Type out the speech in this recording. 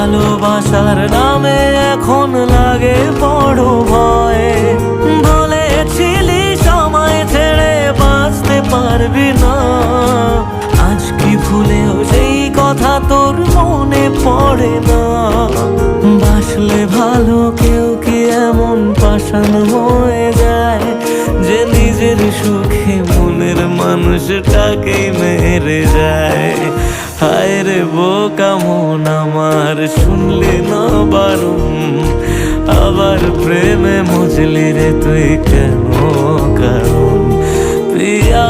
ভালোবাসার নামে এখন লাগে বড় ভয়। বলেছিলি সময় ছেড়ে বাঁচতে পারবি না, আজ কি ভুলেও সেই কথা তোর মনে পড়ে না? বাসলে ভালো কেউ কি এমন পাষাণ হয়ে যায় যে নিজের সুখে মনের মানুষটাকেই মেরে যায়? হায় রে বোকা মন আমার, শুনলি না বারণ, আবার প্রেমে মজলি রে তুই কেন? কারণ প্রিয়া